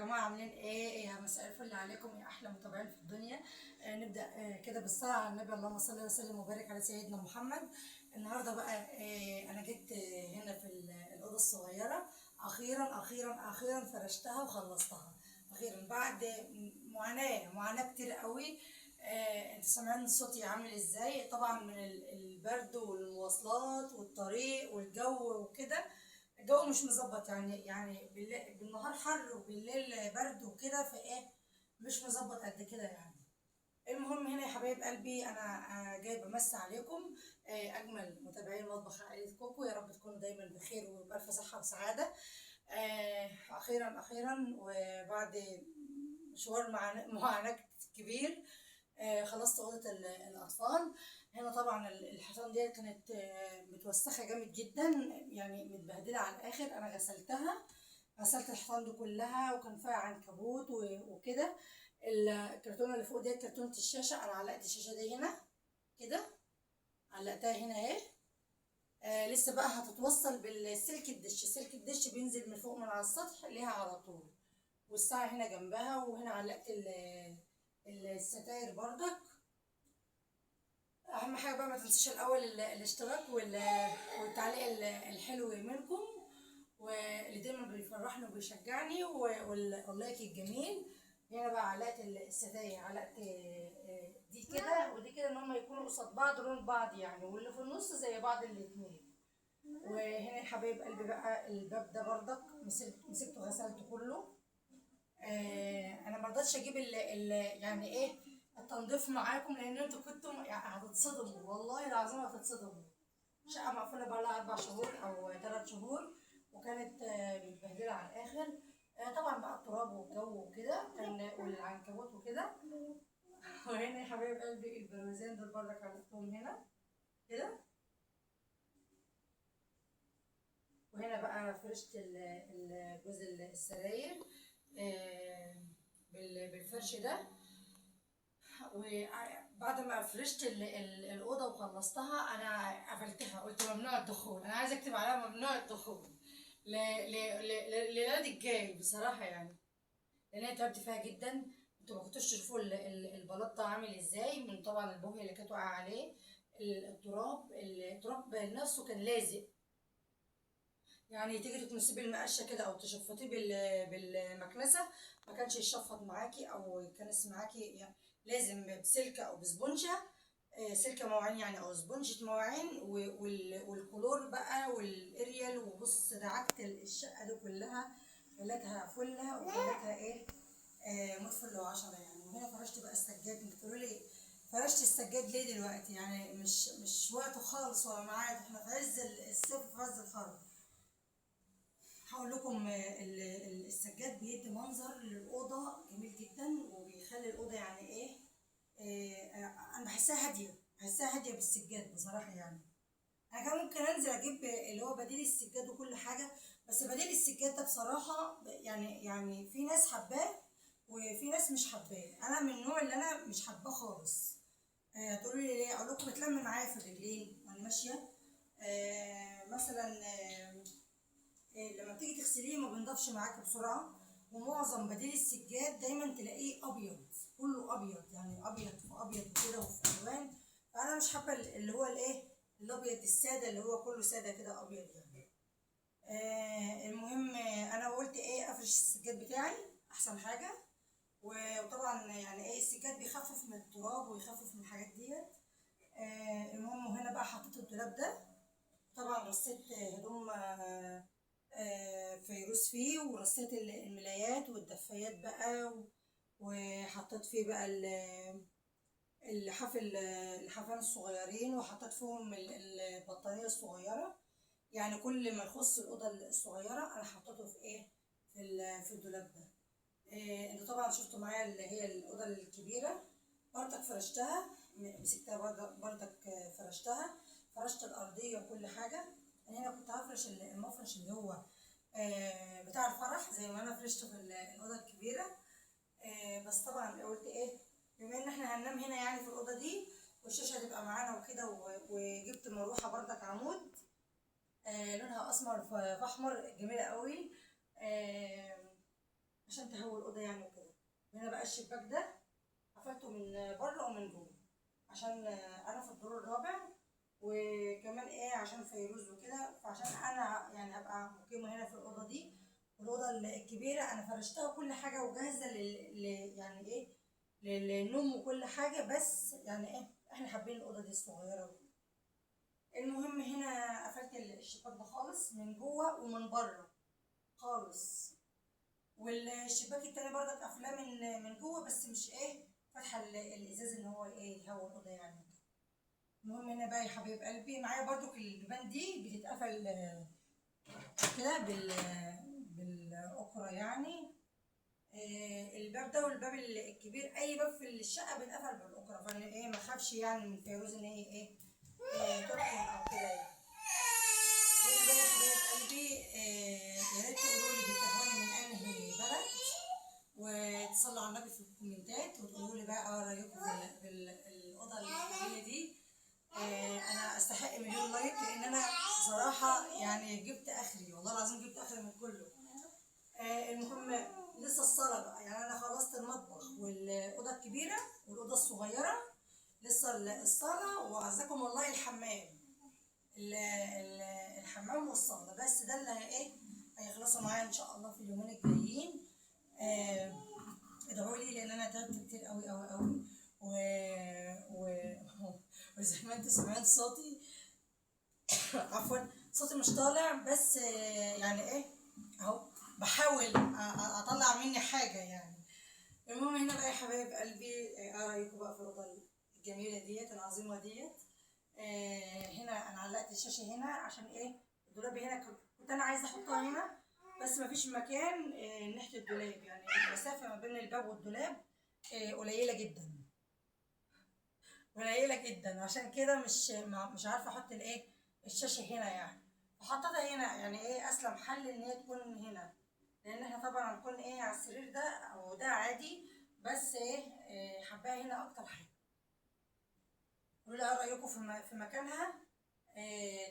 جماعة عاملين ايه؟ يا مساء الفل عليكم يا احلى متابعين في الدنيا. نبدأ كده بالصلاة على النبي، اللهم صل وسلم وبارك على سيدنا محمد. النهارده بقى انا جيت هنا في الأوضة الصغيرة. اخيرا فرشتها وخلصتها اخيرا بعد معاناة كتير قوي. انت سامعين صوتي عامل ازاي؟ طبعا من البرد والمواصلات والطريق والجو وكده. الجو مش مظبط، يعني بالنهار حر وبالليل برد وكده، فايه مش مظبط قد كده يعني. المهم هنا يا حبايب قلبي انا جاي بمسي عليكم، اجمل متابعين مطبخ عائله كوكو. يا رب تكونوا دايما بخير وبالف صحه وسعاده. اخيرا وبعد مشوار معاناة كبير خلصت اوضه الاطفال. هنا طبعا الحيطان دي كانت متوسخه جامد جدا، يعني متبهدله على الاخر. انا غسلت الحيطان دي كلها، وكان فيها عنكبوت وكده. الكرتونه اللي فوق دي كرتونه الشاشه، انا علقت الشاشه دي هنا كده، علقتها هنا اهي. لسه بقى هتتوصل بالسلك الدش. سلك الدش بينزل من فوق من على السطح ليها على طول، والساعه هنا جنبها. وهنا علقت الستاير برضك. اهم حاجه بقى ما تنسوش الاول الاشتراك والتعليق الحلو منكم، واللي دايما بيفرحني وبيشجعني، واللايك الجميل. هنا بقى علقت الستاير، علقت دي كده ودي كده، ان هم يكونوا قصاد بعض لون بعض يعني، واللي في النص زي بعض الاتنين. وهنا يا حبايب قلبي بقى الباب ده برضك مسكته غسلته كله. انا ما رضيتش اجيب يعني ايه التنظيف معاكم، لان انتوا كنتوا يعني هتتصدموا، والله العظيم هتتصدموا. شقه مقفوله بقى لها 4 شهور او 3 شهور، وكانت متبهدله على الاخر. طبعا بقى التراب والجو وكده كان، والعنكبوت وكده. وهنا يا حبايب قلبي البروزين دول برضك عملتهم هنا كده. وهنا بقى فرشت جزء السراير بالفرش ده. وبعد ما فرشت الأوضة وخلصتها أنا قفلتها، قلت ممنوع الدخول. أنا عايزة أكتب عليها ممنوع الدخول للعيد الجاي بصراحة يعني، لأن أنا تعبت فيها جدا. انتوا ما كنتوش تشوفوا البلاط ده عامل ازاي، من طبعا البوهية اللي كانت واقعة عليه. التراب نفسه كان لازق، يعني تيجي تكنسيه بالمقشه كده او تشفطيه بالمكنسه، ما كانش يشفط معاكي او يكنس معاكي يعني. لازم بسلكه او بسبونجه، سلكه مواعين يعني او سبونجة مواعين، والكلور بقى والاريال. وبص دعكت الشقه دي كلها، خلتها فله وخلتها ايه موت فل وعشرة يعني. وهنا فرشت بقى السجاد. انتوا تقولوا لي فرشت السجاد ليه دلوقتي؟ يعني مش وقته خالص ولا ميعاد، احنا في عز الصيف وفي عز الحر. هقول لكم السجاد بيدي منظر للأوضة جميل جدا، وبيخلي الأوضة يعني إيه. أنا بحسها هادية بالسجاد بصراحة يعني. أنا كان ممكن أنزل أجيب اللي هو بديل السجاد وكل حاجة، بس بديل السجاد ده بصراحة يعني في ناس حباه وفي ناس مش حباه. أنا من النوع اللي أنا مش حباه خالص. هتقولوا لي ليه؟ أقول لكم بتلم معايا في الرجلين وأنا ماشية. مثلا لما بتيجي تغسليه ما بينضفش معاكي بسرعه. ومعظم بديل السجاد دايما تلاقيه ابيض، كله ابيض يعني، ابيض في ابيض كده وفي الوان. فانا مش حابه اللي هو الايه الابيض الساده، اللي هو كله ساده كده ابيض يعني. المهم انا قلت ايه افرش السجاد بتاعي احسن حاجه. وطبعا يعني ايه السجاد بيخفف من التراب ويخفف من الحاجات ديت. المهم وهنا بقى حطيت الدولاب ده. طبعا رصيت هدوم فيروز فيه، ورصيت الملايات والدفايات بقى، وحطيت فيه بقى الحفان الصغيرين، وحطيت فيهم البطانية الصغيرة. يعني كل ما يخص الأوضة الصغيرة أنا حطيته في إيه في الدولاب ده. انتوا طبعا شفتوا معايا اللي هي الأوضة الكبيرة برضك فرشتها، مسكتها برضك فرشتها، فرشت الأرضية وكل حاجة. أنا هنا كنت هفرش المفرش اللي هو بتاع الفرح زي ما أنا فرشته في الأوضة الكبيرة. بس طبعا قلت إيه، بما إن إحنا هننام هنا يعني في الأوضة دي، والشاشة هتبقى معانا وكده. وجبت مروحة برضك عمود لونها أسمر في أحمر، جميلة قوي. عشان تهوي بقى الشباك ده قفلته من بره ومن جوه عشان انا في الدور الرابع، وكمان ايه عشان فيروز وكده، فعشان انا يعني ابقى مقيمه هنا في الاوضه دي. الاوضه الكبيره انا فرشتها كل حاجه وجاهزه يعني ايه للنوم وكل حاجه، بس يعني ايه احنا حابين الاوضه دي الصغيره وكده. المهم هنا قفلت الشباك ده خالص من جوه ومن بره خالص، والشباك التاني برضك قافلاه من جوه، بس مش ايه فاتحه الازاز ان هو ايه يهوى الاوضه يعني. المهم هنا بقى يا حبيب قلبي معايا برضك البيبان دي بتتقفل كده بالاكرة يعني. الباب ده والباب الكبير، اي باب في الشقه بيتقفل بالاكرة، فانا ايه ما اخافش يعني من فيروز ان هي ايه تدخل او كده يعني. هنا بقى يا حبايب قلبي يا ريت تقولوا لي بتتابعوني من انهي بلد، وتصلوا على النبي في الكومنتات وتقولوا لي بقى رايكم في الاوضه الجميله دي. انا استحق مليون لايك، لان انا بصراحه يعني جبت اخري، والله العظيم جبت اخري من كله. المهم لسه الصاله بقى، يعني انا خلصت المطبخ والاوضه الكبيره والاوضه الصغيره، لسه الصاله وعزكم والله الحمام. الحمام والصاله بس، ده اللي ايه هيخلصوا معايا ان شاء الله في اليومين الجايين. ادعوا لي لان انا تعبت كتير قوي قوي قوي، و... و... وزي ما انتوا سمعت صوتي عفوا صوتي مش طالع، بس يعني ايه اهو بحاول اطلع مني حاجه يعني. المهم هنا بقى يا حبايب قلبي ايه رايكم بقى في الاوضه الجميله ديت العظيمه ديت. هنا انا علقت الشاشه هنا عشان ايه الدولاب هنا كنت انا عايزه احطها هنا، بس مفيش مكان ناحيه الدولاب، يعني المسافه ما بين الباب والدولاب قليله جدا قليله جدا، عشان كده مش عارفه احط الايه الشاشه هنا يعني، فحطيتها هنا يعني ايه اسلم حل ان هي تكون هنا، لان احنا طبعا هنكون ايه على السرير ده او ده عادي، بس ايه حباها هنا اكتر حاجه. قولوا لي ايه رايكم في مكانها،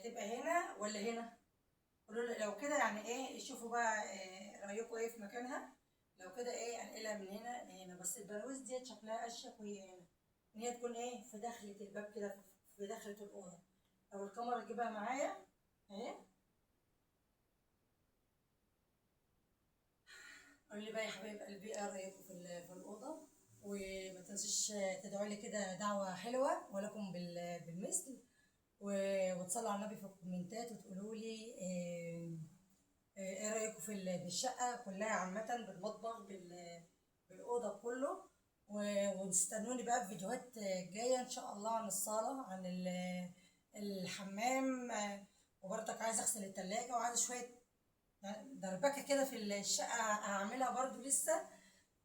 تبقى هنا ولا هنا؟ قولوا لي لو كده يعني ايه شوفوا بقى رايكم ايه في مكانها. لو كده ايه انقلها من هنا لهنا، بس البلاويز دي شكلها اشيك وهي هنا، ان هي تكون ايه في داخلة الباب كده في داخلة الاوضه. لو الكاميرا تجيبها معايا اهي. قولوا لي بقى يا حبايب قلبي ايه رايكم في الاوضه، وما تنسوش تدعوا لي كده دعوه حلوه ولكم بالمثل، وتصلوا على النبي في الكومنتات وتقولوا لي ايه رايكم في الشقه كلها عامه، بالمطبخ بالاوضه كله. وتستنوني بقى في فيديوهات جايه ان شاء الله عن الصاله، عن الحمام، وبرضك عايزه اغسل التلاجة، وعايزه شويه يعني دربكه كده في الشقه هعملها برضو لسه.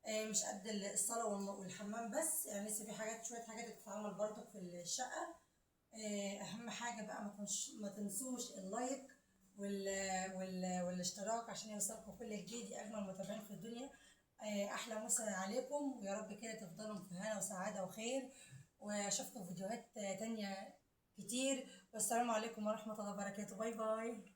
مش قد الصاله والحمام بس، يعني لسه في حاجات شويه حاجات بتتعمل برضك في الشقه. اهم حاجه بقى ما تنسوش اللايك والاشتراك عشان يوصلكم كل جديد يا اجمل متابعين في الدنيا. احلى مسا عليكم، ويا رب كده تفضلوا في هنا وسعاده وخير، واشوفكم في فيديوهات تانية كتير، والسلام عليكم ورحمه الله وبركاته. باي باي.